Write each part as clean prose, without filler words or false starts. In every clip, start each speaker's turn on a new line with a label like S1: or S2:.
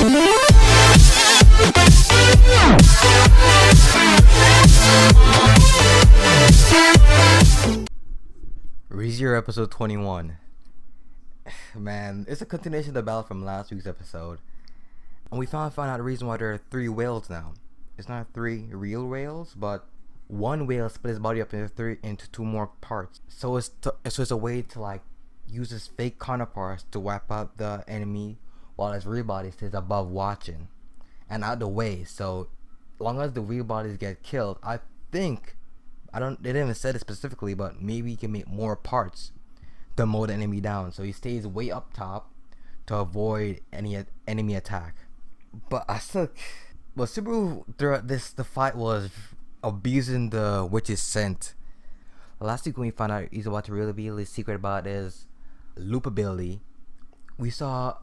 S1: ReZero episode 21. Man, it's a continuation of the battle from last week's episode. And we found out the reason why there are 3 whales now. It's not 3 real whales, but one whale split his body up into 2 more parts. So it's a way to like use his fake counterparts to wipe out the enemy while his real body stays above watching and out the way. So long as the real bodies get killed, I think they didn't even say it specifically, but maybe he can make more parts to mow the enemy down, so he stays way up top to avoid any enemy attack. But Subaru throughout the fight was abusing the witch's scent. Last week when we found out he's about to reveal his secret about his loop ability, we saw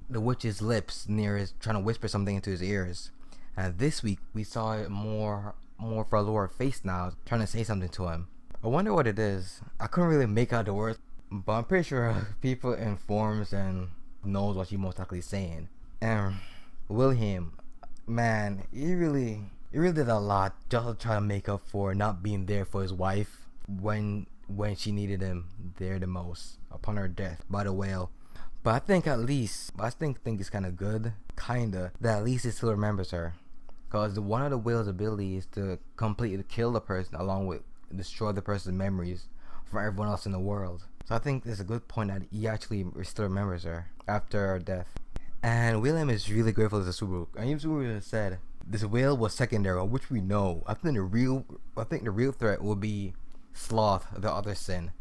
S1: the witch's lips near his trying to whisper something into his ears, and this week we saw it more for a lower face now, trying to say something to him. I wonder what it is. I couldn't really make out the words, but I'm pretty sure people in forums and knows what she's most likely saying. And William, man, he really did a lot just to try to make up for not being there for his wife when she needed him there the most upon her death by the whale. But I think it's kind of good, that at least he still remembers her. Because one of the whale's abilities is to completely kill the person along with destroy the person's memories from everyone else in the world. So I think there's a good point that he actually still remembers her after her death. And William is really grateful to Subaru. And even Subaru said this whale was secondary, which we know. I think the real threat will be Sloth, the other sin.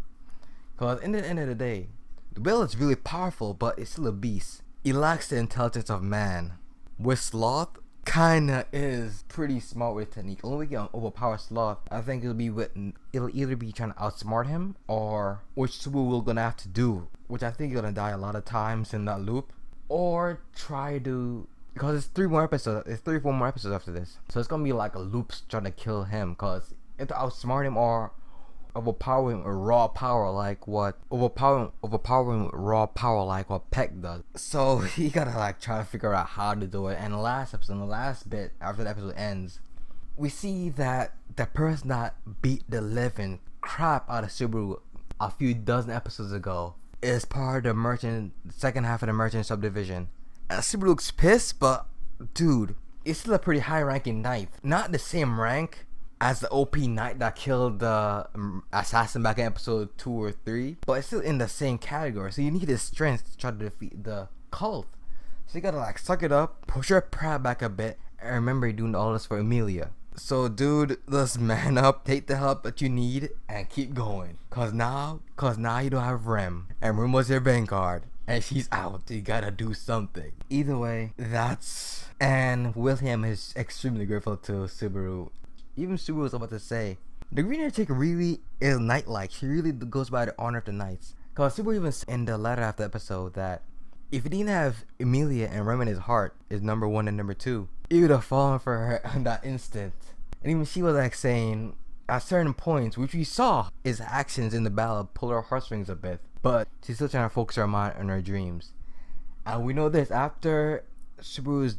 S1: Because in the end of the day, the whale is really powerful, but it's still a beast. It lacks the intelligence of man. With Sloth, kinda is pretty smart with technique. Only way you can overpower Sloth, I think it'll either be trying to outsmart him, or which Subaru will gonna have to do, which I think you're gonna die a lot of times in that loop, or try to, because it's 3 or 4 more episodes after this, so it's gonna be like a loop trying to kill him, because if to outsmart him or overpower him with raw power like what Peck does. So he gotta like try to figure out how to do it. And the last bit after the episode ends, we see that the person that beat the living crap out of Subaru a few dozen episodes ago is part of the second half of the merchant subdivision. And Subaru looks pissed, but dude, it's still a pretty high ranking knight. Not the same rank as the OP knight that killed the assassin back in episode 2 or 3, but it's still in the same category. So you need his strength to try to defeat the cult. So you gotta like suck it up, push your pride back a bit, and remember you're doing all this for Emilia. So dude, let's man up, take the help that you need, and keep going. Cause now you don't have Rem, and Rem was your vanguard, and she's out. You gotta do something. Either way, and William is extremely grateful to Subaru. Even Subaru was about to say, the green hair chick really is knight-like. She really goes by the honor of the knights. Cause Subaru even said in the latter half of the episode that if he didn't have Emilia and Rem in his heart is number 1 and number 2, he would have fallen for her on that instant. And even she was like saying, at certain points, which we saw his actions in the battle pull her heartstrings a bit, but she's still trying to focus her mind on her dreams. And we know this after Subaru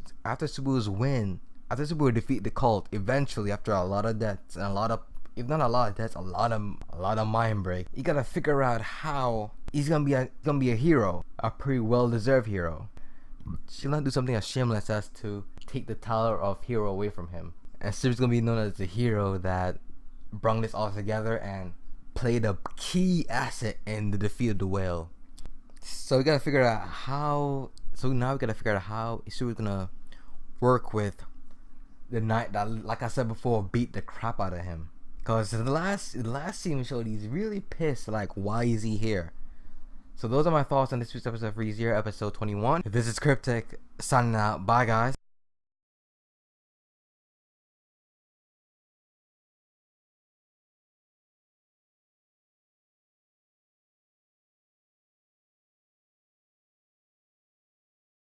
S1: defeat the cult, eventually after a lot of deaths and a lot of mind break, you gotta figure out how he's gonna be a hero, a pretty well-deserved hero. She'll not do something as shameless as to take the title of hero away from him, and Subaru's gonna be known as the hero that brung this all together and played a key asset in the defeat of the whale. So we gotta figure out how. So now we gotta figure out how Subaru's gonna work with the knight that, like I said before, beat the crap out of him. Cause the last scene showed he's really pissed. Like, why is he here? So those are my thoughts on this week's episode of ReZero, episode 21. This is Cryptic signing out. Bye, guys.